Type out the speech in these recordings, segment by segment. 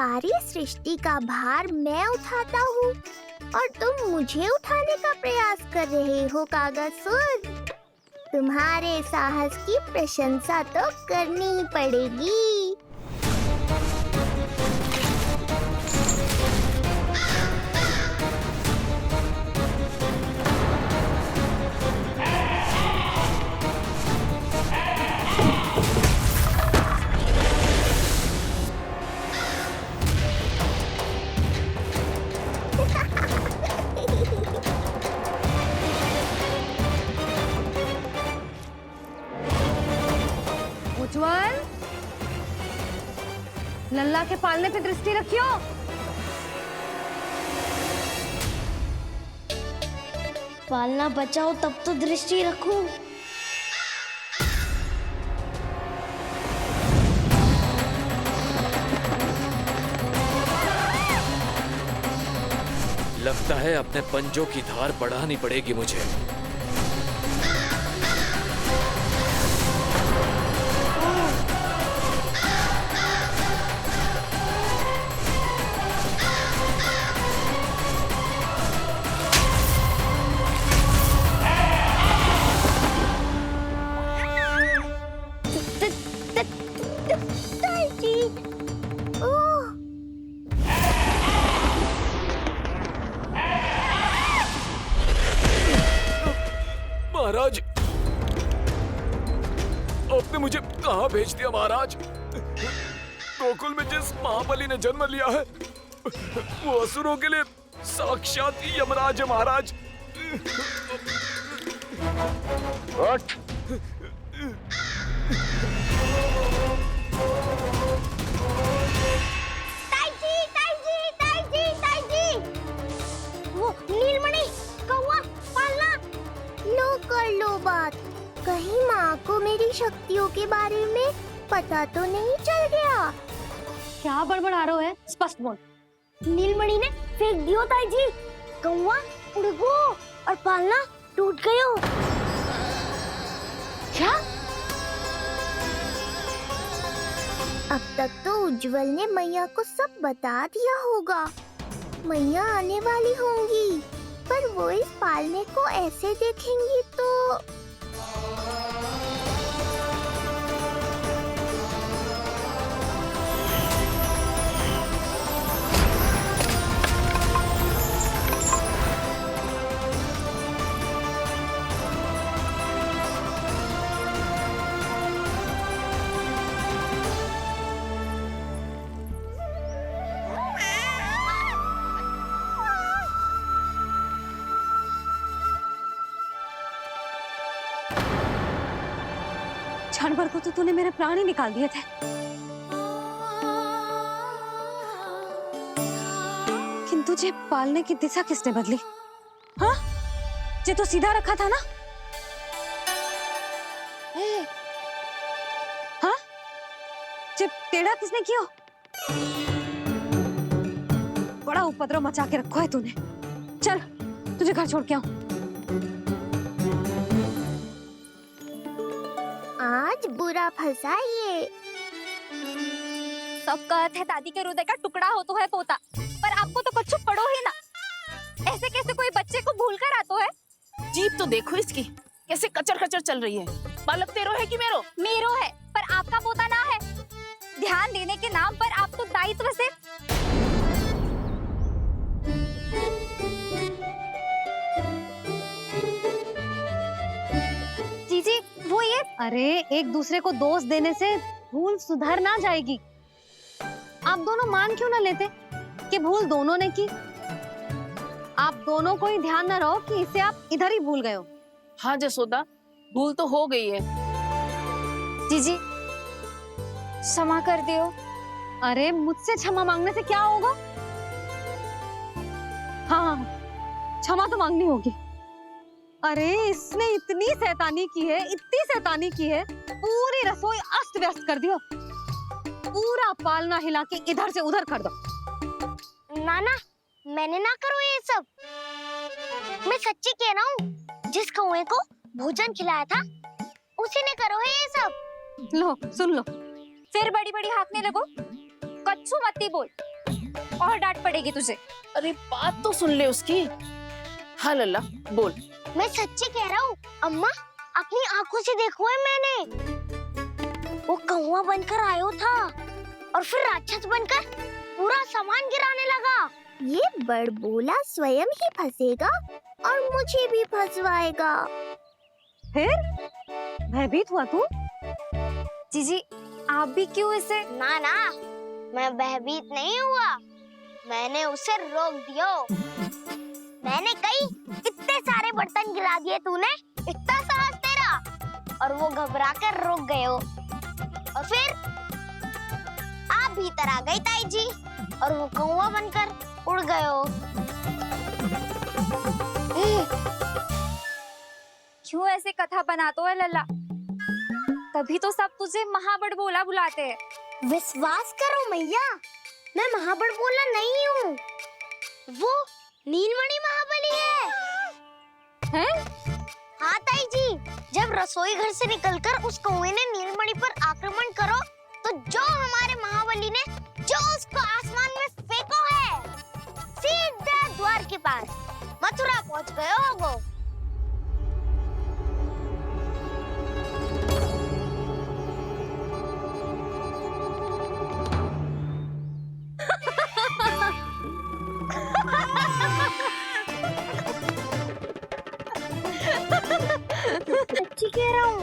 सारी सृष्टि का भार मैं उठाता हूँ और तुम मुझे उठाने का प्रयास कर रहे हो कागासुर। तुम्हारे साहस की प्रशंसा तो करनी ही पड़ेगी। उज्ज्वल, लल्ला के पालने पे दृष्टि रखियो। पालना बचाओ तब तो दृष्टि रखूं। लगता है अपने पंजों की धार बढ़ानी पड़ेगी मुझे। महाराज, आपने मुझे कहाँ भेज दिया महाराज? गोकुल में जिस महाबली ने जन्म लिया है वो असुरों के लिए साक्षात यमराज है महाराज। उठ। वो नीलमणि, कौवा, पालना, लो कर लो बात। कहीं माँ को मेरी शक्तियों के बारे में पता तो नहीं चल गया? क्या बड़बड़ा रहे हो है? स्पष्ट बोल। नीलमणि ने फेंक दियो ताई जी। कौवा उड़ गयो और पालना टूट गयो। क्या? अब तक तो उज्जवल ने मैया को सब बता दिया होगा। मैया आने वाली होंगी, पर वो इस पालने को ऐसे देखेंगी तो जानवर को तो तूने मेरे प्राण ही निकाल दिए थे, किंतु तुझे पालने की दिशा किसने बदली? हाँ, जे तो सीधा रखा था ना? हाँ, जे टेढ़ा किसने किया? बड़ा उपद्रव मचा के रखा है तूने। चल, तुझे घर छोड़ के आऊं। आज बुरा फंसा ये। सब कहत है दादी के हृदय का टुकड़ा हो तो है पोता, पर आपको तो कुछ पड़ो ही ना। ऐसे कैसे कोई बच्चे को भूल कर आतो है? जीभ तो देखो इसकी, कैसे कचर कचर चल रही है। बालक तेरो है कि मेरो? मेरो है, पर आपका पोता ना है। ध्यान देने के नाम पर आप तो दायित्व से जीजी वो ये। अरे एक दूसरे को दोष देने से भूल सुधर ना जाएगी। आप दोनों मान क्यों ना लेते कि भूल दोनों ने की? आप दोनों को ही ध्यान ना रहो कि इसे आप इधर ही भूल गए हो। हाँ जसोदा, भूल तो हो गई है। जीजी क्षमा कर दियो। अरे मुझसे क्षमा मांगने से क्या होगा? हाँ, क्षमा तो मांगनी होगी। अरे इसने इतनी शैतानी की है, इतनी शैतानी की है, पूरी रसोई अस्त व्यस्त कर दियो। पूरा पालना हिला के इधर से उधर कर दो। नाना, मैंने ना करो ये सब। मैं सच्ची कह रहा हूँ, जिस कौवे को भोजन खिलाया था उसी ने करो है ये सब। लो सुन लो। फिर बड़ी बड़ी हाकने लगो। कच्छू मत बोल। और डांट पड़ेगी तुझे। अरे बात तो सुन ले उसकी। हाँ लल्ला बोल। मैं सच्ची कह रहा हूँ अम्मा, अपनी आंखों से देखो है मैंने। वो कौवा बनकर आयो था और फिर राक्षस बनकर पूरा सामान गिराने लगा। ये बड़बोला स्वयं ही फंसेगा और मुझे भी फंसवाएगा। फिर भयभीत हुआ तू? जीजी आप भी क्यों इसे? ना ना, मैं भयभीत नहीं हुआ, मैंने उसे रोक दिया। मैंने कही इतने सारे बर्तन गिरा दिए तूने, इतना साहस तेरा, और वो घबरा कर रुक गए हो। और फिर आप भीतर आ गई ताई जी और वो कौवा बनकर उड़ गए हो। क्यों ऐसे कथा बनाते है लल्ला? तभी तो सब तुझे महाबड़बोला बुलाते हैं। विश्वास करो मैया, मैं महाबड़बोला नहीं हूँ, वो नीलमणि महाबली है। हैं? हाँ ताई जी, जब रसोई घर से निकलकर उस कौवे ने नीलमणि पर आक्रमण करो तो जो हमारे महाबली ने जो उसको आसमान में फेंको है, सीधा द्वार के पास मथुरा पहुँच गए हो वो। सच्ची कह रहा हूँ।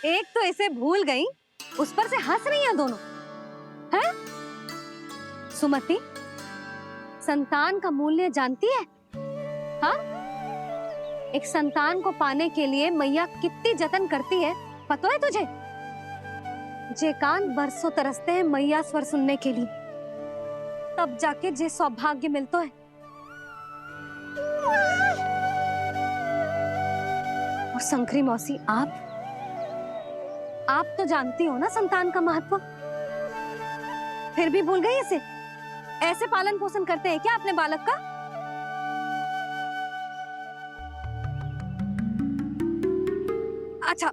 एक तो इसे भूल गई, उस पर से हंस रही हैं दोनों। हैं? सुमति, संतान का मूल्य जानती है? हाँ? एक संतान को पाने के लिए मैया कितनी जतन करती है, पता है तुझे? जे कान बरसों तरसते हैं मैया स्वर सुनने के लिए, तब जाके जे सौभाग्य मिलता है। और शंकरी मौसी, आप तो जानती हो ना संतान का महत्व, फिर भी भूल गई इसे? ऐसे पालन पोषण करते हैं क्या अपने बालक का? अच्छा,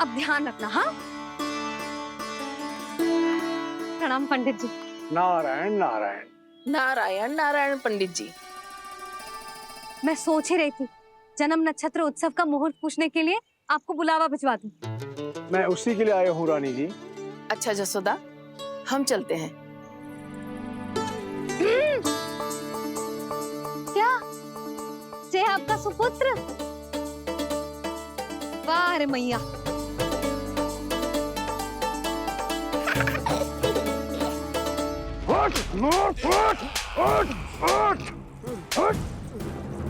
अब ध्यान रखना। हाँ, प्रणाम पंडित जी। नारायण नारायण। नारायण नारायण पंडित जी। मैं सोच ही रही थी जन्म नक्षत्र उत्सव का मुहूर्त पूछने के लिए आपको बुलावा भिजवा दूं। मैं उसी के लिए आया हूँ रानी जी। अच्छा जसोदा, हम चलते हैं। क्या जे आपका सुपुत्र? वाह रे मैया। उठ, उठ, उठ, उठ, उठ, उठ,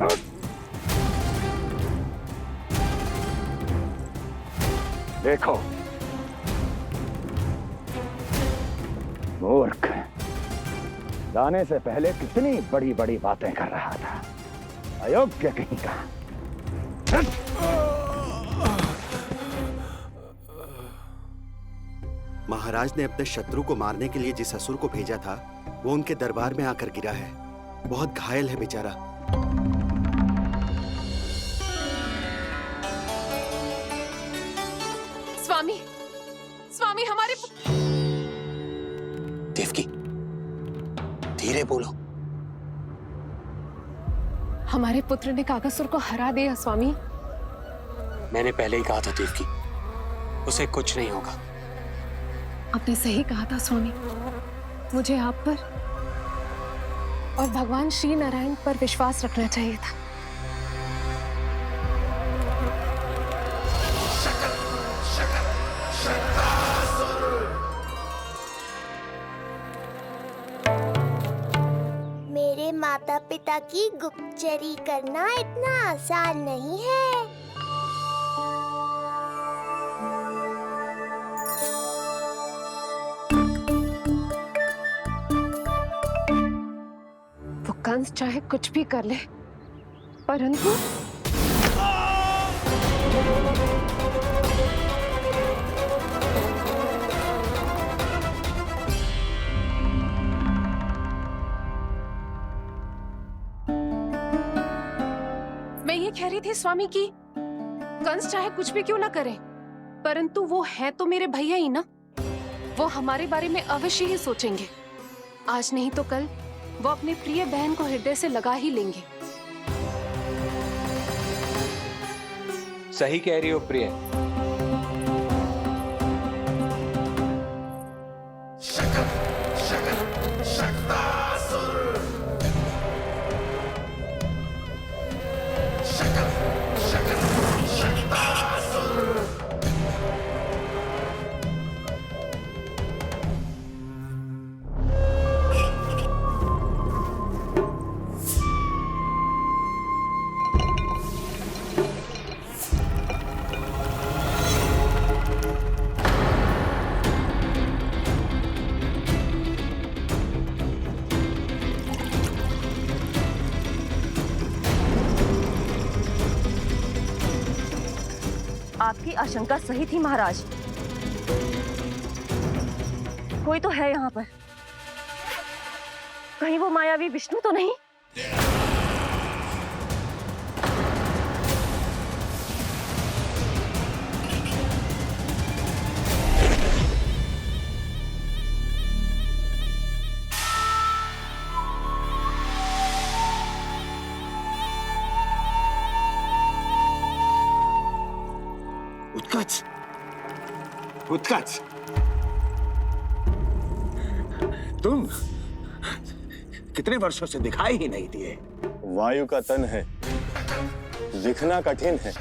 उठ। देखो मूर्ख, जाने से पहले कितनी बड़ी बड़ी बातें कर रहा था, अयोग्य कहीं का। महाराज ने अपने शत्रु को मारने के लिए जिस असुर को भेजा था वो उनके दरबार में आकर गिरा है, बहुत घायल है बेचारा। स्वामी, स्वामी हमारे देवकी, धीरे बोलो। हमारे पुत्र ने काकासुर को हरा दिया स्वामी। मैंने पहले ही कहा था देवकी, उसे कुछ नहीं होगा। आपने सही कहा था स्वामी, मुझे आप पर और भगवान श्री नारायण पर विश्वास रखना चाहिए था। मेरे माता पिता की गुप्तचरी करना इतना आसान नहीं है। वो कंस चाहे कुछ भी कर ले, परंतु मैं ये कह रही थी स्वामी कि कंस चाहे कुछ भी क्यों ना करे, परंतु वो है तो मेरे भैया ही ना। वो हमारे बारे में अवश्य ही सोचेंगे। आज नहीं तो कल वो अपनी प्रिय बहन को हृदय से लगा ही लेंगे। सही कह रही हो प्रिय। आपकी आशंका सही थी महाराज। कोई तो है यहाँ पर। कहीं वो मायावी विष्णु तो नहीं? उत्कच, उत्कच, तुम कितने वर्षों से दिखाई ही नहीं दिए। वायु का तन है, दिखना कठिन है।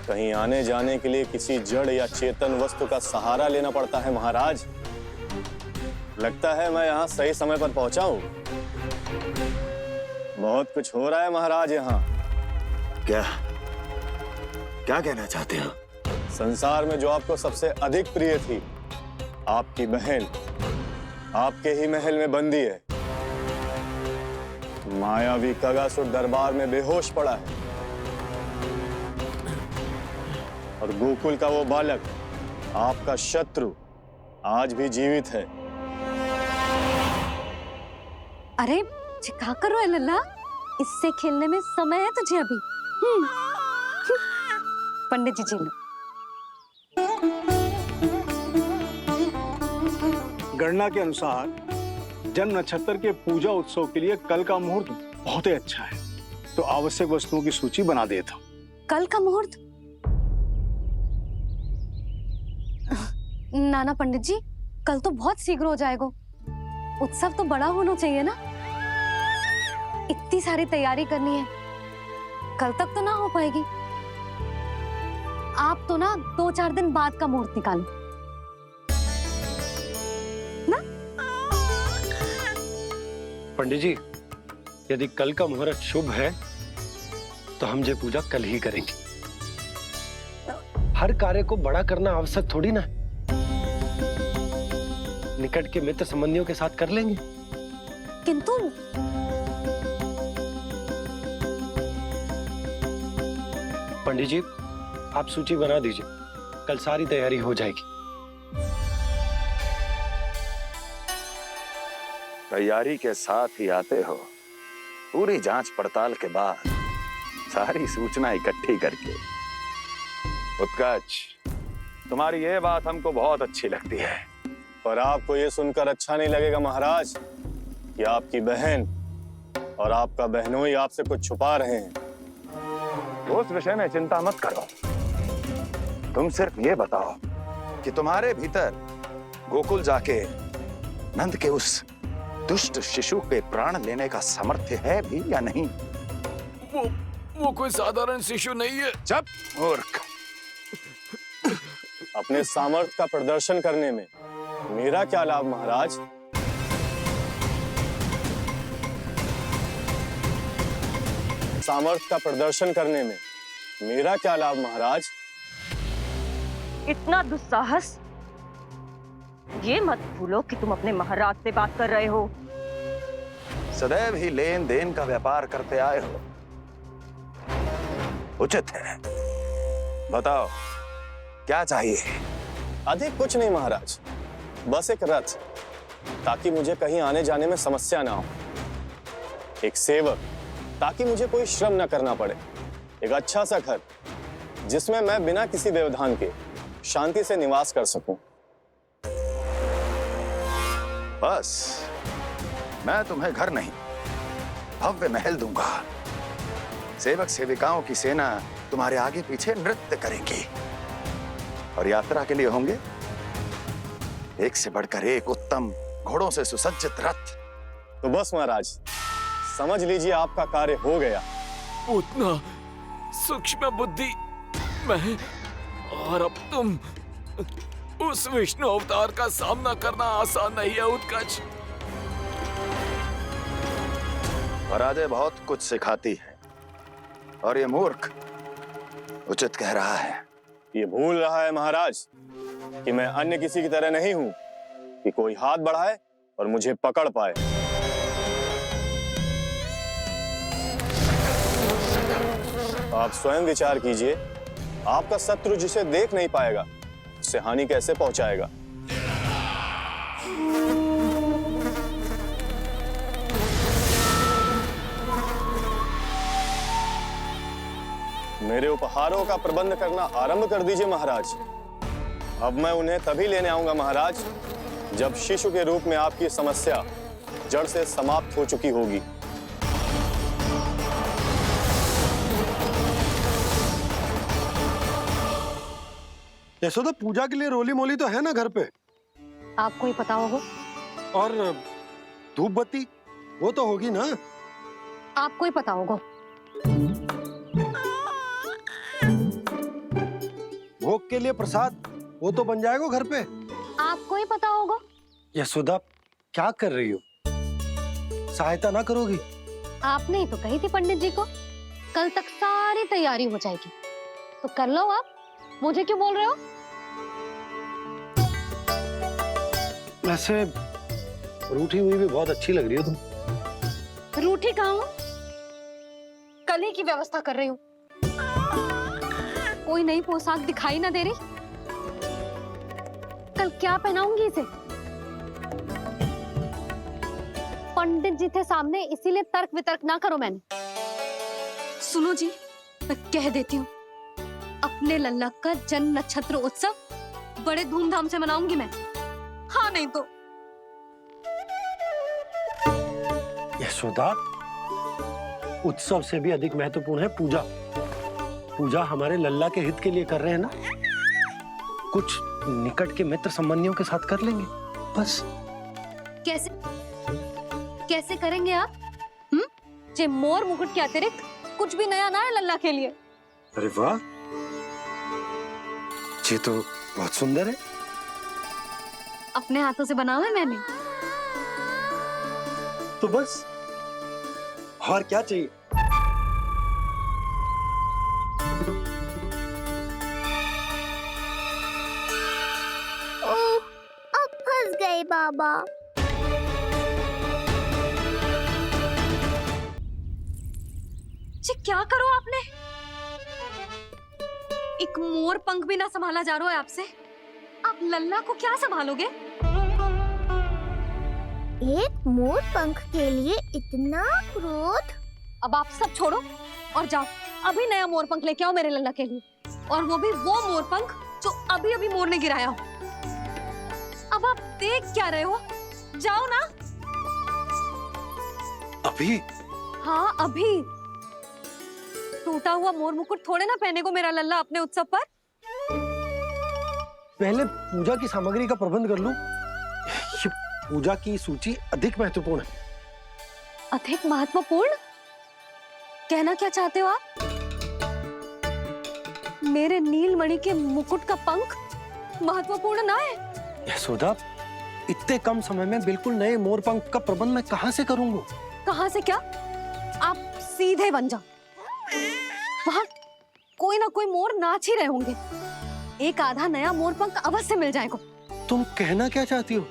कहीं आने जाने के लिए किसी जड़ या चेतन वस्तु का सहारा लेना पड़ता है महाराज। लगता है मैं यहाँ सही समय पर पहुंचा हूँ। बहुत कुछ हो रहा है महाराज यहाँ। क्या क्या कहना चाहते हो? संसार में जो आपको सबसे अधिक प्रिय थी, आपकी बहन आपके ही महल में बंदी है। मायावी कगासुर दरबार में बेहोश पड़ा है और गोकुल का वो बालक, आपका शत्रु, आज भी जीवित है। अरे क्या कर रहे हो लल्ला? इससे खेलने में समय है तुझे अभी। पंडित जी लो। गणना के अनुसार जन्म नक्षत्र के पूजा उत्सव के लिए कल का मुहूर्त बहुत ही अच्छा है, तो आवश्यक वस्तुओं की सूची बना देता हूँ। कल का मुहूर्त? नाना पंडित जी, कल तो बहुत शीघ्र हो जाएगा। उत्सव तो बड़ा होना चाहिए ना। इतनी सारी तैयारी करनी है, कल तक तो ना हो पाएगी। आप तो ना 2-4 दिन बाद का मुहूर्त निकालो ना। पंडित जी, यदि कल का मुहूर्त शुभ है तो हम ये पूजा कल ही करेंगे। हर कार्य को बड़ा करना आवश्यक थोड़ी ना। निकट के मित्र संबंधियों के साथ कर लेंगे। किंतु पंडित जी, आप सूची बना दीजिए, कल सारी तैयारी हो जाएगी। तैयारी के साथ ही आते हो, पूरी जांच पड़ताल के बाद सारी सूचना इकट्ठी करके। उत्कच, तुम्हारी ये बात हमको बहुत अच्छी लगती है, पर आपको ये सुनकर अच्छा नहीं लगेगा महाराज कि आपकी बहन और आपका बहनोई आपसे कुछ छुपा रहे हैं। उस विषय में चिंता मत करो। तुम सिर्फ ये बताओ कि तुम्हारे भीतर गोकुल जाके नंद के उस दुष्ट शिशु के प्राण लेने का सामर्थ्य है भी या नहीं? वो कोई साधारण शिशु नहीं है। चुप मूर्ख। अपने सामर्थ्य का प्रदर्शन करने में मेरा क्या लाभ महाराज? सामर्थ्य का प्रदर्शन करने में मेरा क्या लाभ महाराज? इतना दुस्साहस? ये मत भूलो कि तुम अपने महाराज से बात कर रहे हो। सदैव ही लेन देन का व्यापार करते आए हो, उचित है। बताओ क्या चाहिए? अधिक कुछ नहीं महाराज, बस एक रथ, ताकि मुझे कहीं आने जाने में समस्या ना हो। एक सेवक, ताकि मुझे कोई श्रम न करना पड़े। एक अच्छा सा घर, जिसमें मैं बिना किसी व्यवधान के शांति से निवास कर सकूं। बस मैं तुम्हें घर नहीं, भव्य महल दूंगा। सेवक सेविकाओं की सेना तुम्हारे आगे पीछे नृत्य करेंगी और यात्रा के लिए होंगे एक से बढ़कर एक उत्तम घोड़ों से सुसज्जित रथ। तो बस महाराज, समझ लीजिए आपका कार्य हो गया। उतना सूक्ष्म बुद्धि मैं, और अब तुम, उस विष्णु अवतार का सामना करना आसान नहीं है उत्कच। पराजय बहुत कुछ सिखाती है और ये मूर्ख उचित कह रहा है। ये भूल रहा है महाराज कि मैं अन्य किसी की तरह नहीं हूं कि कोई हाथ बढ़ाए और मुझे पकड़ पाए। आप स्वयं विचार कीजिए, आपका शत्रु जिसे देख नहीं पाएगा उससे हानि कैसे पहुंचाएगा। मेरे उपहारों का प्रबंध करना आरंभ कर दीजिए महाराज। अब मैं उन्हें तभी लेने आऊंगा महाराज जब शिशु के रूप में आपकी समस्या जड़ से समाप्त हो चुकी होगी। यशोदा, पूजा के लिए रोली मोली तो है ना घर पे? आपको ही पता होगा। और धूप बत्ती वो तो होगी ना? आपको ही पता होगा। भोग के लिए प्रसाद वो तो बन जाएगा घर पे। आपको ही पता होगा। यशोदा, क्या कर रही हो? सहायता ना करोगी? आपने ही तो कही थी पंडित जी को कल तक सारी तैयारी हो जाएगी, तो कर लो आप। मुझे क्यों बोल रहे हो? वैसे रूठी हुई भी बहुत अच्छी लग रही हो तुम। रूठी कहाँ हूँ? कल ही की व्यवस्था कर रही हूँ। कोई नई पोशाक दिखाई ना दे रही? कल क्या पहनाऊंगी इसे? पंडित जी थे सामने, इसीलिए तर्क वितर्क ना करो। मैंने सुनो जी, मैं कह देती हूँ, अपने लल्ला का जन्म नक्षत्र उत्सव बड़े धूमधाम से मनाऊंगी मैं। हाँ नहीं तो। यशोदा, उत्सव से भी अधिक महत्वपूर्ण है पूजा। पूजा हमारे लल्ला के हित के लिए कर रहे हैं ना। कुछ निकट के मित्र संबंधियों के साथ कर लेंगे बस। कैसे कैसे करेंगे आप? जे मोर मुकुट के अतिरिक्त कुछ भी नया ना है लल्ला के लिए। अरे वाह, ये तो बहुत सुंदर है। अपने हाथों से बनाया है मैंने। तो बस और क्या चाहिए? ओह, अब फंस गए बाबा। जी क्या करो आपने? एक मोर पंख भी ना संभाला जा रहा है आपसे। आप लल्ला को क्या संभालोगे? एक मोर पंख के लिए इतना क्रोध? अब आप सब छोड़ो और जाओ, अभी नया मोर पंख लेके आओ मेरे लल्ला के लिए, और वो भी वो मोर पंख जो अभी अभी मोर ने गिराया हो। अब आप देख क्या रहे हो? जाओ ना। अभी? हाँ अभी। टूटा हुआ मोर मुकुट थोड़े ना पहने को मेरा लल्ला अपने उत्सव पर। पहले पूजा की सामग्री का प्रबंध कर लूं। ये पूजा की सूची अधिक महत्वपूर्ण है। अधिक महत्वपूर्ण? कहना क्या चाहते हो आप? मेरे नीलमणि के मुकुट का पंख महत्वपूर्ण ना है? यशोदा, इतने कम समय में बिल्कुल नए मोर पंख का प्रबंध मैं कहां से करूंगा? कहां से क्या? आप सीधे बन जाओ। वहां कोई ना कोई मोर नाच ही रहे होंगे। एक आधा नया मोर पंख अवश्य मिल जाएगा। तुम कहना क्या चाहती हो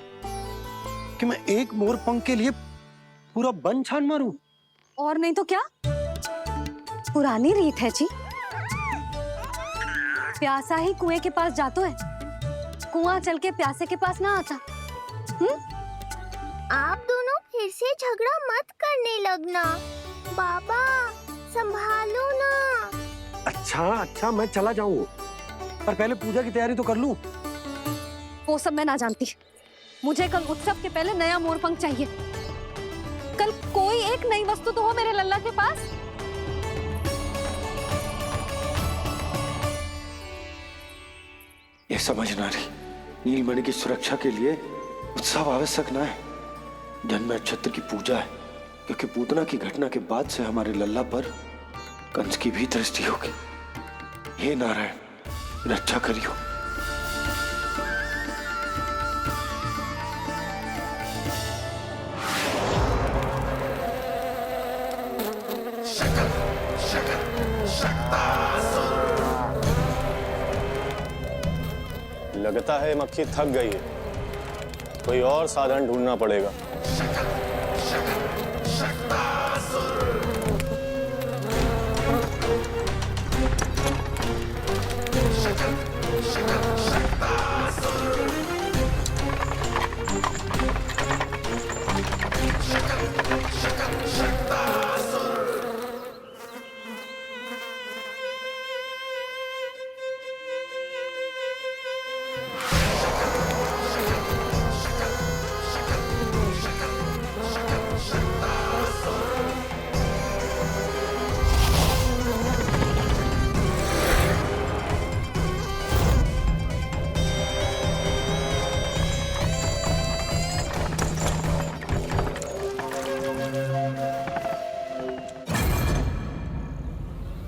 कि मैं एक मोर पंख के लिए पूरा वन छान मारूं? और नहीं तो क्या, पुरानी रीत है जी। प्यासा ही कुएं के पास जातो है, कुआं चल के प्यासे के पास ना आता। आप दोनों फिर से झगड़ा मत करने लगना। बाबा संभालो ना। अच्छा, मैं चला जाऊं, पर पहले पूजा की तैयारी तो कर लूं। वो सब मैं ना जानती। मुझे कल उत्सव के पहले नया मोरपंख चाहिए। कल कोई एक नई वस्तु तो हो मेरे लल्ला के पास। ये समझ ना रही, नीलमणि की सुरक्षा के लिए उत्सव आवश्यक ना है, जन्म नक्षत्र की पूजा है, क्योंकि पूतना की घटना के बाद से हमारे लल्ला पर कंस की भी दृष्टि होगी। हे नारायण, रक्षा करियो। लगता है मक्खी थक गई है, कोई और साधन ढूंढना पड़ेगा।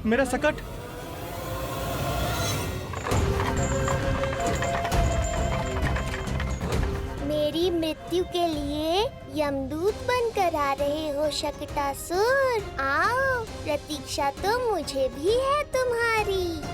मेरा सकट। मेरी मृत्यु के लिए यमदूत बनकर आ रहे हो शकटासुर। आओ, प्रतीक्षा तो मुझे भी है तुम्हारी।